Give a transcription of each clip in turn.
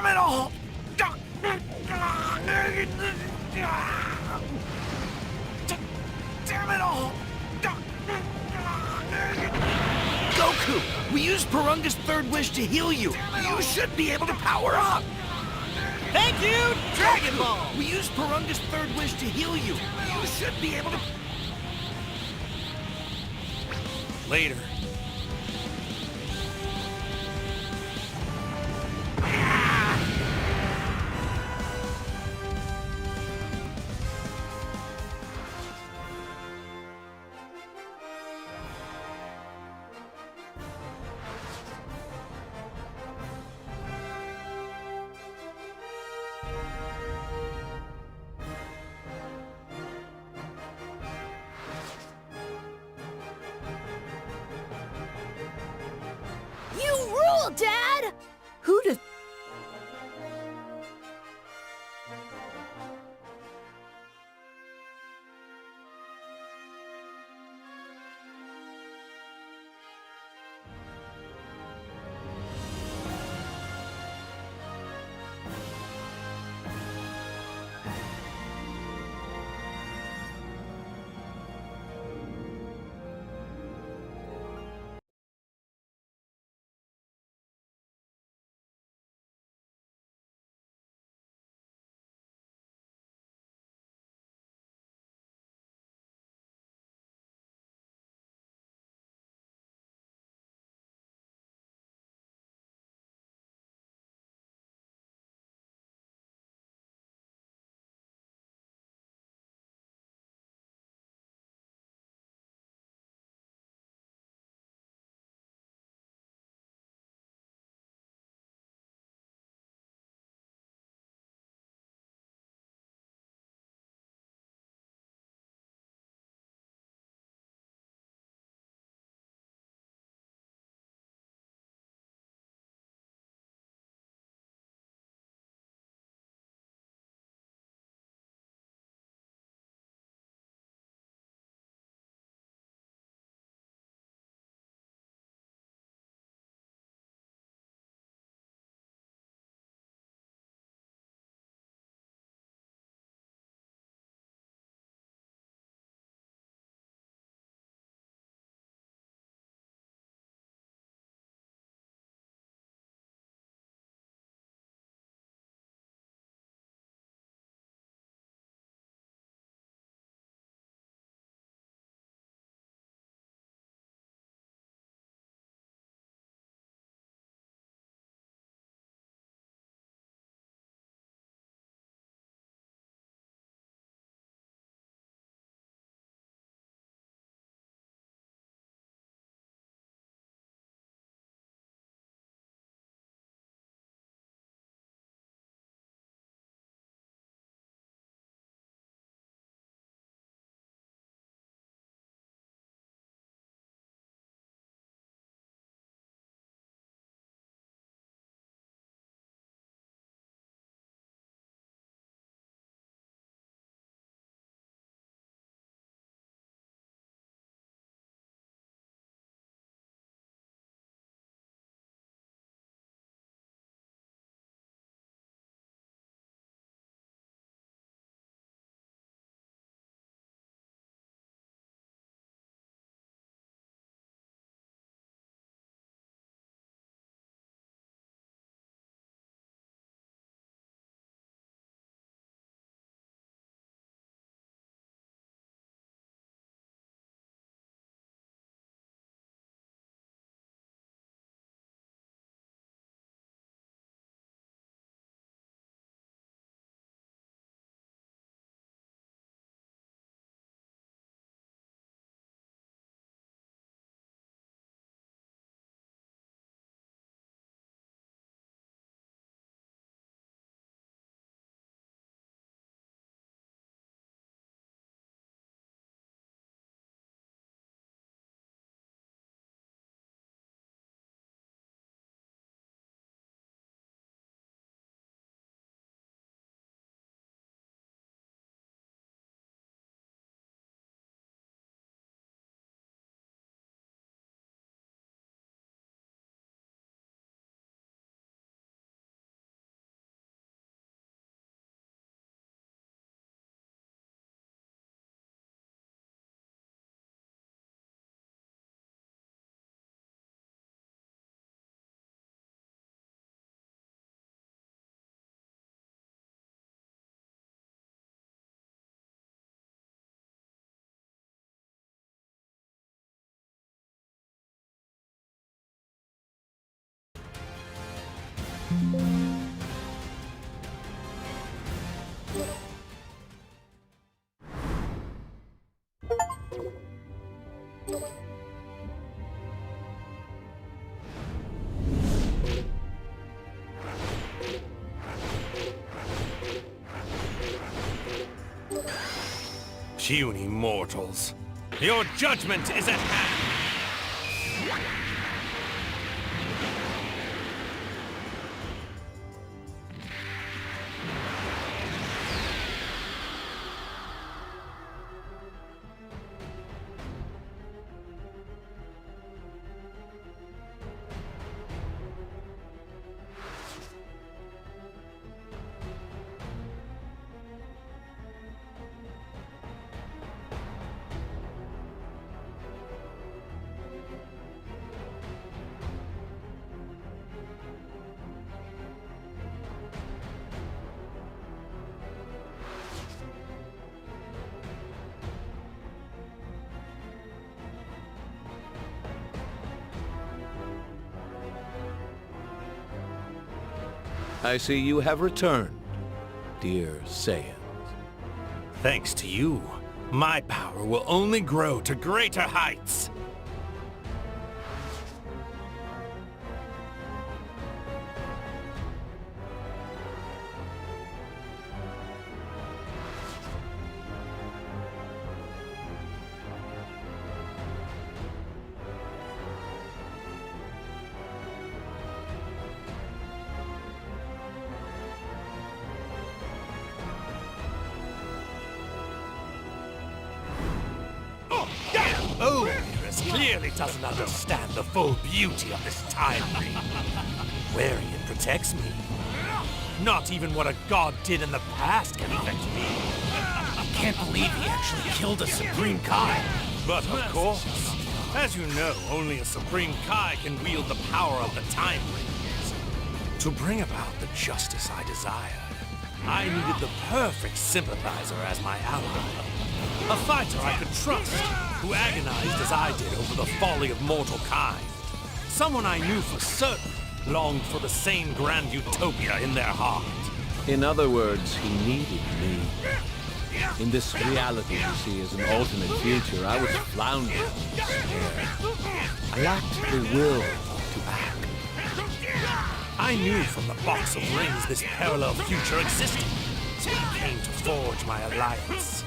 Damn it all! Damn it all! Goku, we used Purunga's third wish to heal you. You should be able to power up. Thank you, Dragon Ball! We used Purunga's third wish to heal you. You should be able to... Later. You rule, Dad! Who does... Puny mortals, your judgment is at hand! I see you have returned, dear Saiyans. Thanks to you, my power will only grow to greater heights. Oh, Beerus clearly doesn't understand the full beauty of this time ring. Wearing it protects me. Not even what a god did in the past can affect me. I can't believe he actually killed a Supreme Kai. But of course, as you know, only a Supreme Kai can wield the power of the time rings. To bring about the justice I desired, I needed the perfect sympathizer as my ally. A fighter I could trust, who agonized as I did over the folly of mortal kind. Someone I knew for certain longed for the same grand utopia in their heart. In other words, he needed me. In this reality you see as an alternate future, I was floundering in despair. I lacked the will to act. I knew from the box of rings this parallel future existed, so I came to forge my alliance.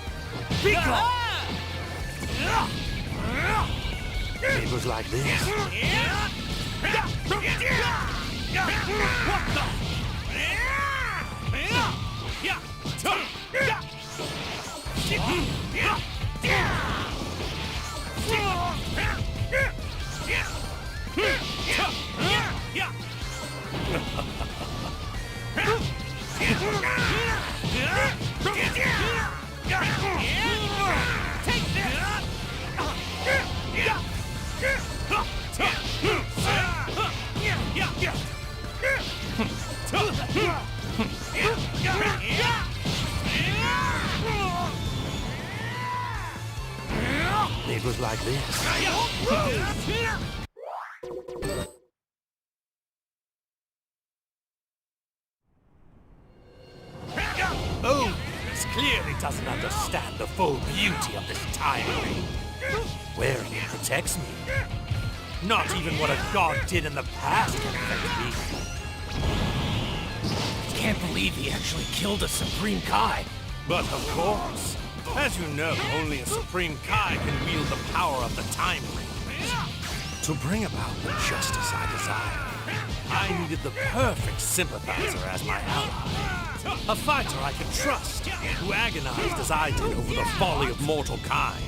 Be gone! It was like this. It was like this. Oh, this clearly doesn't understand the full beauty of this time ring. Wearing it protects me. Not even what a god did in the past can affect me. Can't believe he actually killed a Supreme Kai. But of course, as you know, only a Supreme Kai can wield the power of the time rings. To bring about the justice I desired, I needed the perfect sympathizer as my ally. A fighter I could trust, who agonized as I did over the folly of mortal kind.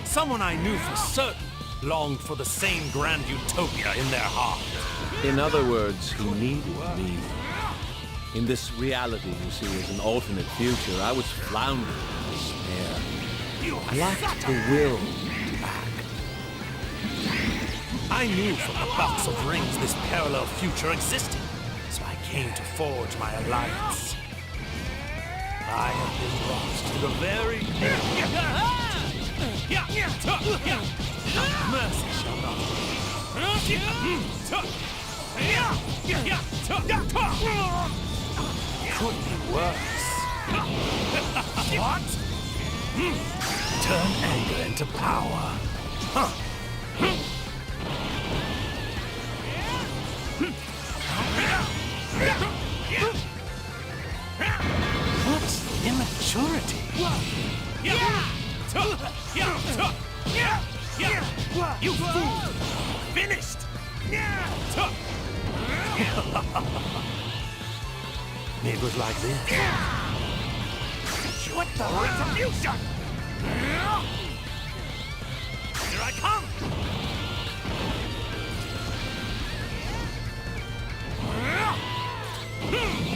Someone I knew for certain longed for the same grand utopia in their heart. In other words, he needed me. In this reality you see as an alternate future, I was floundering in despair. I lacked the will to act. I knew from the box of rings this parallel future existed, so I came to forge my alliance. I have been lost to the very end. Mercy shall not. Could be worse. What? Turn anger into power. Huh. What immaturity? You fool! Finished! It was like this. What the retribution? Here I come!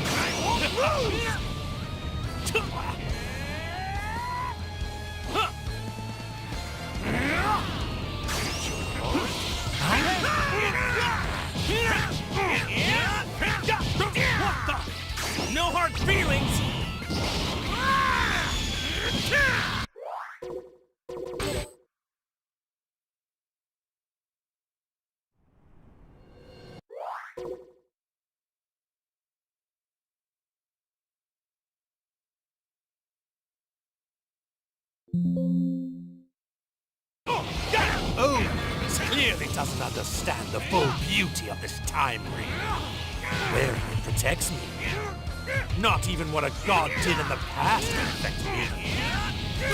I won't lose! No hard feelings! Oh, clearly doesn't understand the full beauty of this time ring. Where it protects me. Not even what a god did in the past can affect me.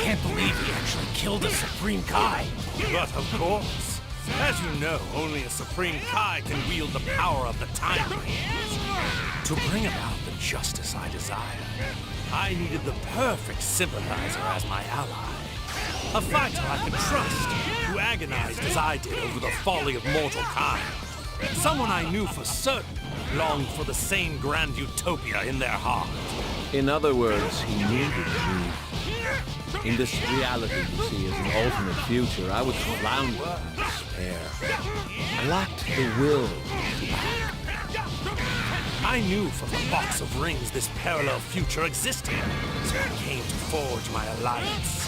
Can't believe he actually killed a Supreme Kai. But of course, as you know, only a Supreme Kai can wield the power of the time rings. To bring about the justice I desire, I needed the perfect sympathizer as my ally. A fighter I could trust, who agonized as I did over the folly of mortal kind. Someone I knew for certain longed for the same grand utopia in their heart. In other words, he needed me. In this reality you see as an alternate future, I was floundering in despair. I lacked the will to act. I knew from the box of rings this parallel future existed, so I came to forge my alliance.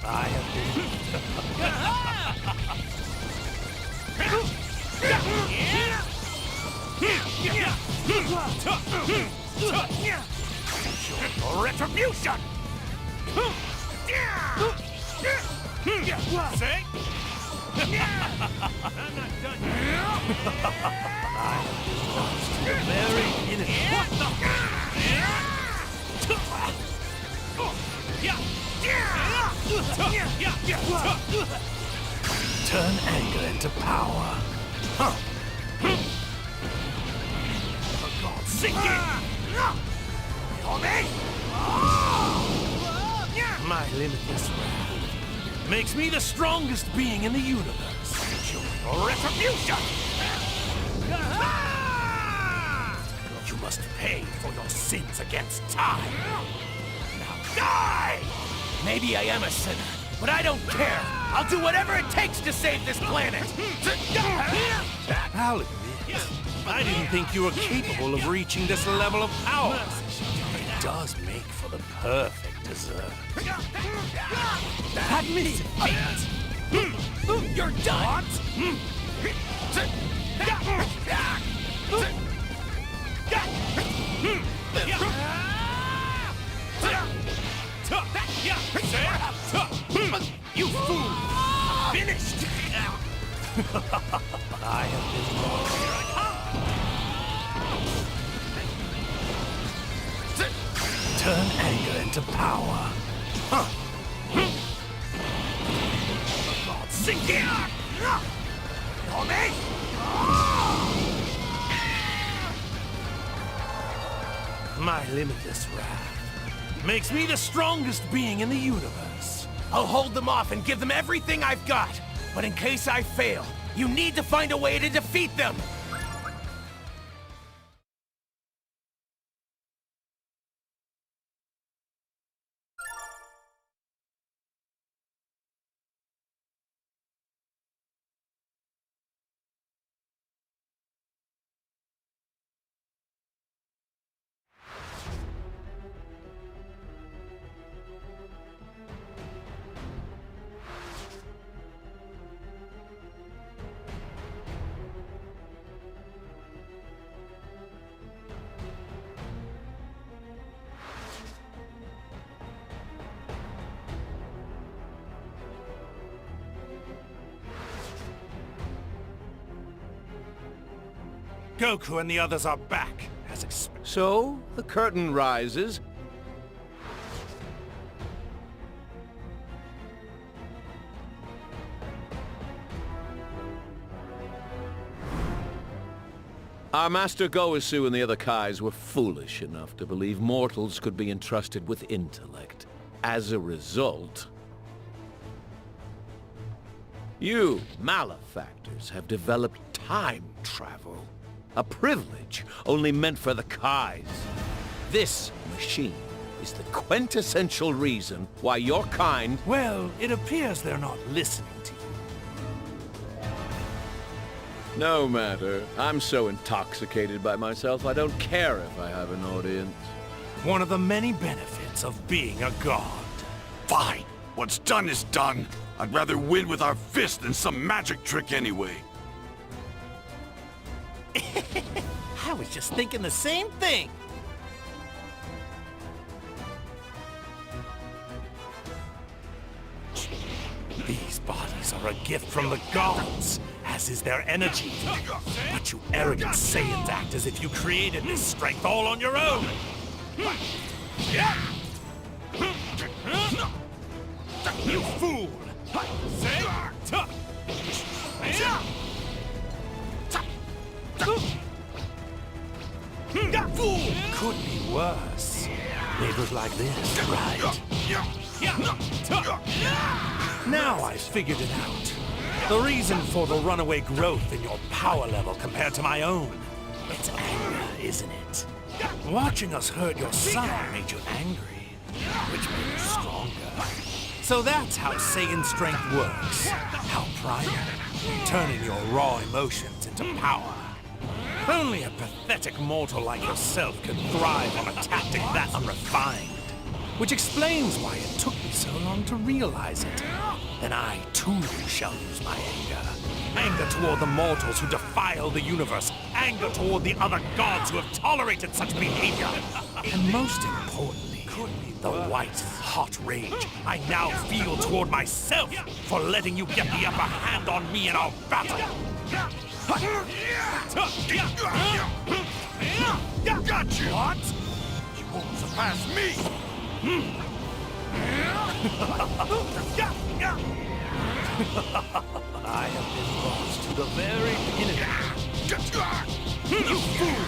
I have your retribution! Say? I'm not done yet. I have been lost to the very innocent. What the? Turn anger into power. Huh. For God's sake! My limitless wrath makes me the strongest being in the universe. Your retribution! You must pay for your sins against time. Now die! Maybe I am a sinner, but I don't care. I'll do whatever it takes to save this planet. I'll admit, I didn't think you were capable of reaching this level of power. But it does make for the perfect dessert. Admit defeat! You're done. You fool! Finished! I have been lost. Turn anger into power. Huh. For God's sake! My limitless wrath makes me the strongest being in the universe. I'll hold them off and give them everything I've got. But in case I fail, you need to find a way to defeat them. Goku and the others are back, as expected. So, the curtain rises. Our Master Goesu and the other Kais were foolish enough to believe mortals could be entrusted with intellect. As a result, you, malefactors, have developed time travel. A privilege only meant for the Kais. This machine is the quintessential reason why your kind... Well, it appears they're not listening to you. No matter. I'm so intoxicated by myself, I don't care if I have an audience. One of the many benefits of being a god. Fine. What's done is done. I'd rather win with our fist than some magic trick anyway. I was just thinking the same thing. These bodies are a gift from the gods, as is their energy. But you arrogant Saiyans act as if you created this strength all on your own. You fool! Could be worse. It was like this, right? Now I've figured it out. The reason for the runaway growth in your power level compared to my own. It's anger, isn't it? Watching us hurt your son made you angry, which made you stronger. So that's how Saiyan strength works. How primal, turning your raw emotions into power. Only a pathetic mortal like yourself can thrive on a tactic that unrefined. Which explains why it took me so long to realize it. Then I, too, shall use my anger. Anger toward the mortals who defile the universe. Anger toward the other gods who have tolerated such behavior. And most importantly, the white, hot rage I now feel toward myself for letting you get the upper hand on me in our battle. Got you! What? You won't surpass me! I have been lost to the very beginning. You fool!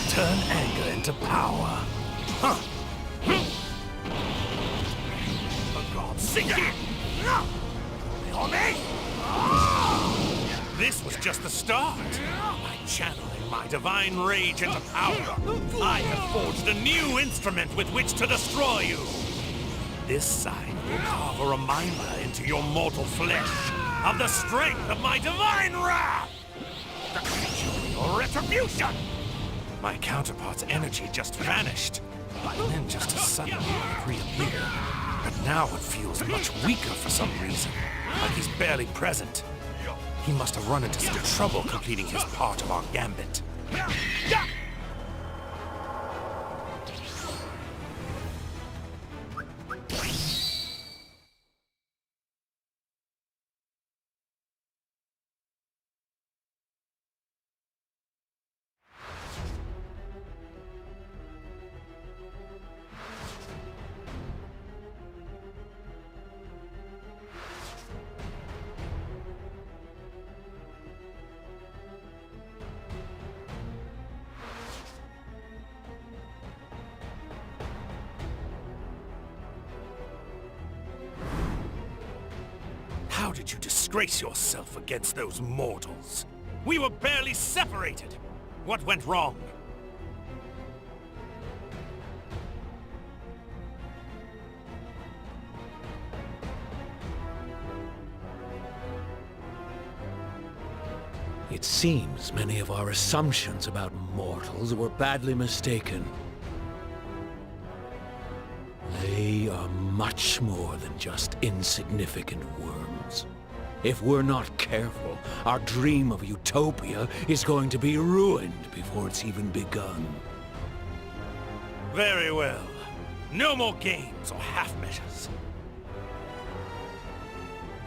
Turn anger into power. Huh? For God's sake! This was just the start. By channeling my divine rage into power, I have forged a new instrument with which to destroy you. This sign will carve a reminder into your mortal flesh of the strength of my divine wrath. Your retribution. My counterpart's energy just vanished, and then just as suddenly it reappeared. But now it feels much weaker for some reason, like he's barely present. He must have run into some trouble completing his part of our gambit. How did you disgrace yourself against those mortals? We were barely separated. What went wrong? It seems many of our assumptions about mortals were badly mistaken. They are much more than just insignificant worms. If we're not careful, our dream of utopia is going to be ruined before it's even begun. Very well. No more games or half measures.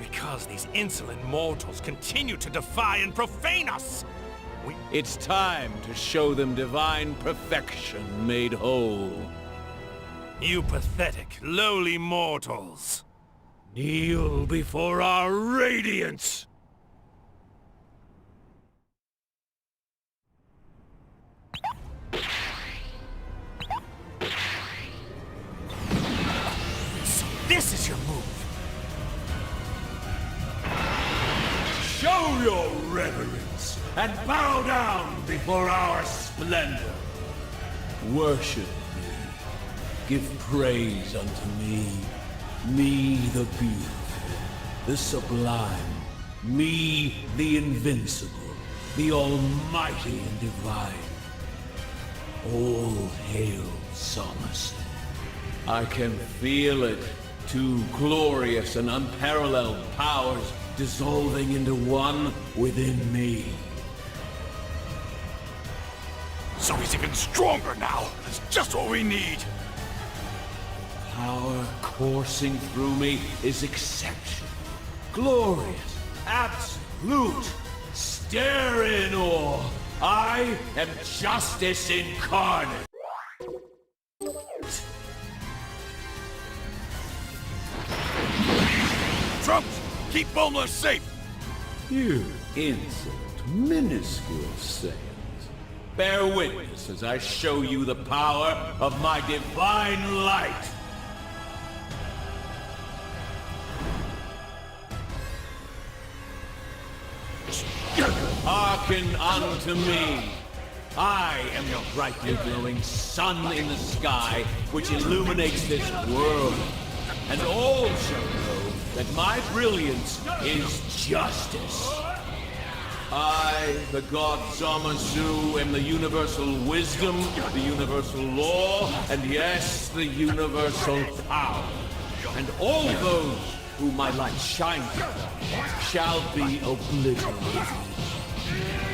Because these insolent mortals continue to defy and profane us! It's time to show them divine perfection made whole. You pathetic, lowly mortals. Kneel before our radiance! So this is your move! Show your reverence and bow down before our splendor. Worship me. Give praise unto me. Me the beautiful, the sublime. Me the invincible, the almighty and divine. All hail Samus. I can feel it. Two glorious and unparalleled powers dissolving into one within me. So he's even stronger now. That's just what we need. Power coursing through me is exceptional, glorious, absolute. Stare in awe. I am justice incarnate. Trumps, keep Bulma safe. You insolent, minuscule Saiyans. Bear witness as I show you the power of my divine light. Hearken unto me. I am the brightly glowing sun in the sky, which illuminates this world. And all shall know that my brilliance is justice. I, the god Zamasu, am the universal wisdom, the universal law, and yes, the universal power. And all those whom my light shines upon shall be obliterated.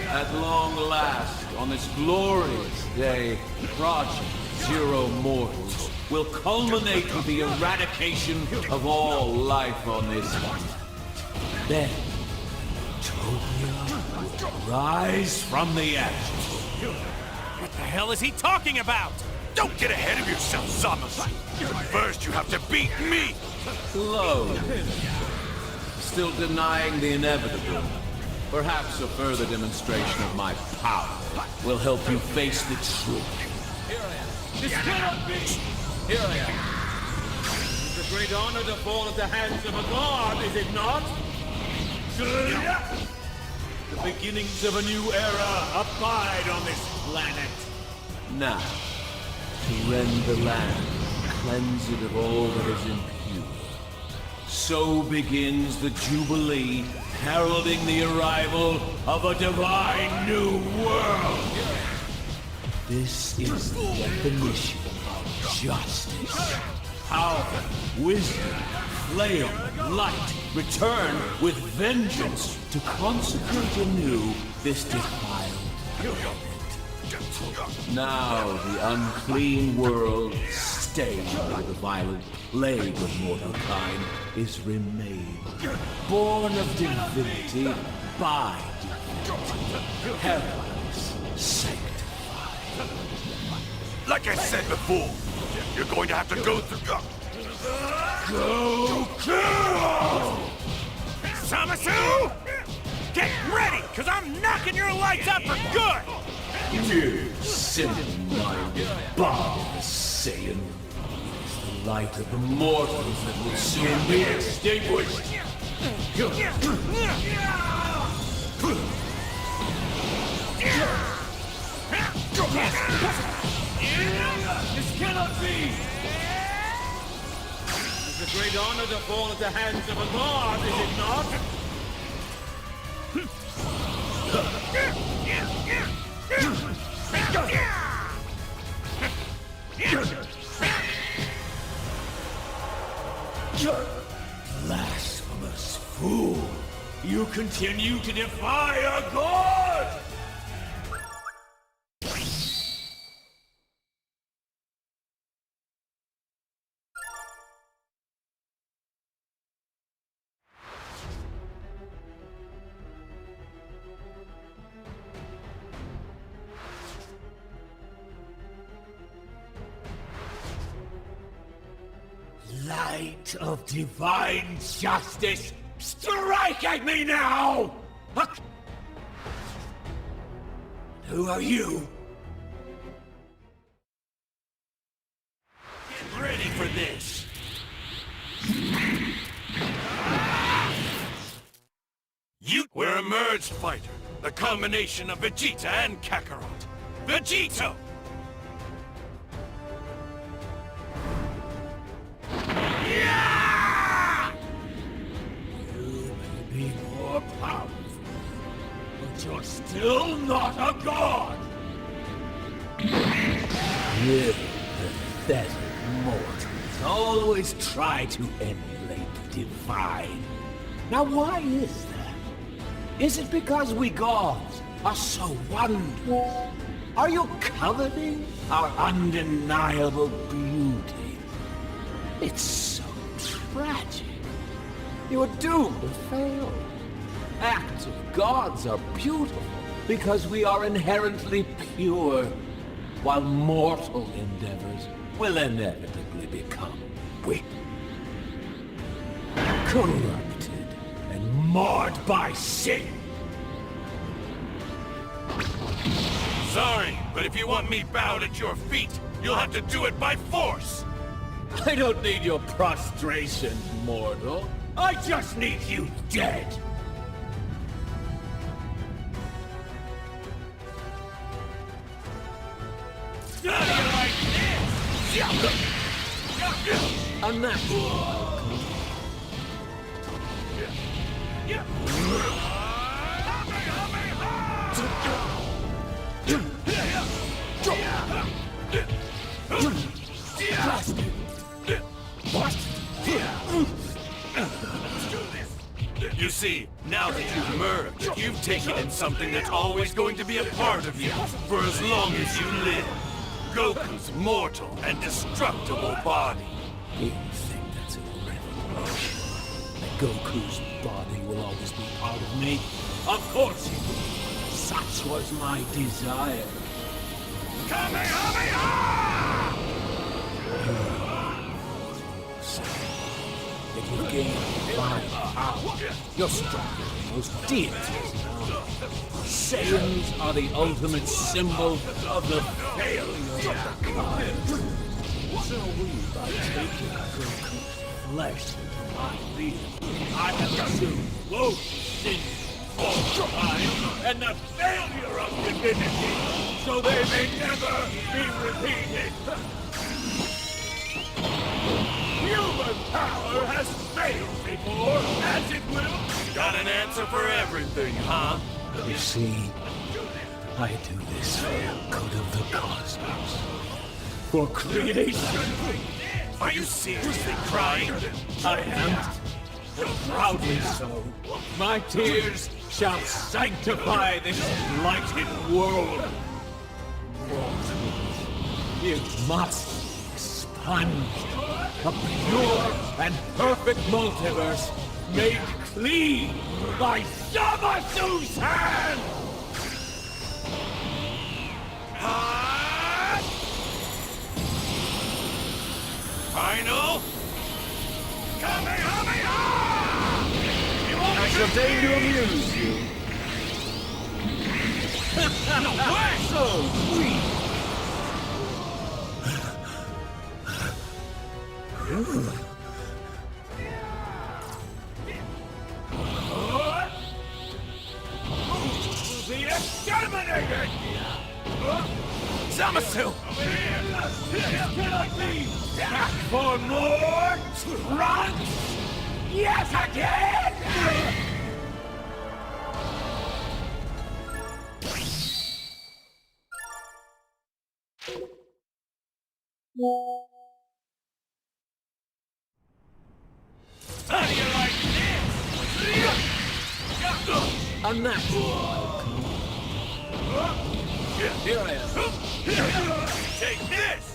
At long last, on this glorious day, Project Zero Mortals will culminate with the eradication of all life on this planet. Then, Utopia will rise from the ashes. What the hell is he talking about? Don't get ahead of yourself, Samus. First, you have to beat me. Slow. Still denying the inevitable. Perhaps a further demonstration of my power will help you face the truth. Here I am. This cannot be! Here I am. It's a great honor to fall at the hands of a god, is it not? The beginnings of a new era abide on this planet. Now, to rend the land, cleanse it of all that is impure. So begins the Jubilee, heralding the arrival of a divine new world. This is the definition of justice. Power, wisdom, flame, light, return with vengeance to consecrate anew this defiled planet. Now the unclean world, stained by the violent plague of mortal kind, is remade. Born of divinity, by divinity, heavens sanctified. Like I said before, you're going to have to go through... Goku! Zamasu! Get ready, because I'm knocking your lights out for good! You simple-minded barbarous Saiyan. It's the light of the mortals that will soon be extinguished. This cannot be! It's a great honor to fall at the hands of a god, is it not? Blasphemous fool! You continue to defy a god! light of divine justice, strike at me now! Who are you? Get ready for this! We're a merged fighter, the combination of Vegeta and Kakarot. Vegito! Yeah! You may be more powerful, but you're still not a god! You pathetic mortals always try to emulate the divine. Now why is that? Is it because we gods are so wondrous? Are you coveting our undeniable beauty? It's so tragic. You are doomed to fail. Acts of gods are beautiful because we are inherently pure, while mortal endeavors will inevitably become weak, corrupted, and marred by sin. Sorry, but if you want me bowed at your feet, you'll have to do it by force! I don't need your prostration, mortal. I just need you dead. Unnatural. You see, now that you've merged, you've taken in something that's always going to be a part of you, for as long as you live. Goku's mortal and destructible body. You think that's irrelevant? That Goku's body will always be part of me? Of course it will. Such was my desire. Kamehameha! If you gain divine power, you're stronger than most deities now. Saiyans are the ultimate symbol of the failure of the kind. So by taking Goku's flesh into my being, I have assumed both sin for time and the failure of divinity, so they may never be repeated. Human power has failed before, as it will. Got an answer for everything, huh? You see, I do this for the good of the cosmos. For creation. Are you seriously crying? I am. And proudly so. My tears shall sanctify this blighted world. You must expunge a pure and perfect multiverse made clean by Zamasu's hand! Final? Kamehameha! I shall deign to amuse you. No way! So sweet! The exterminated! Zamasu! Back for more trunks? Yes, again! How do you like this? Unnatural. Here I am. Take this!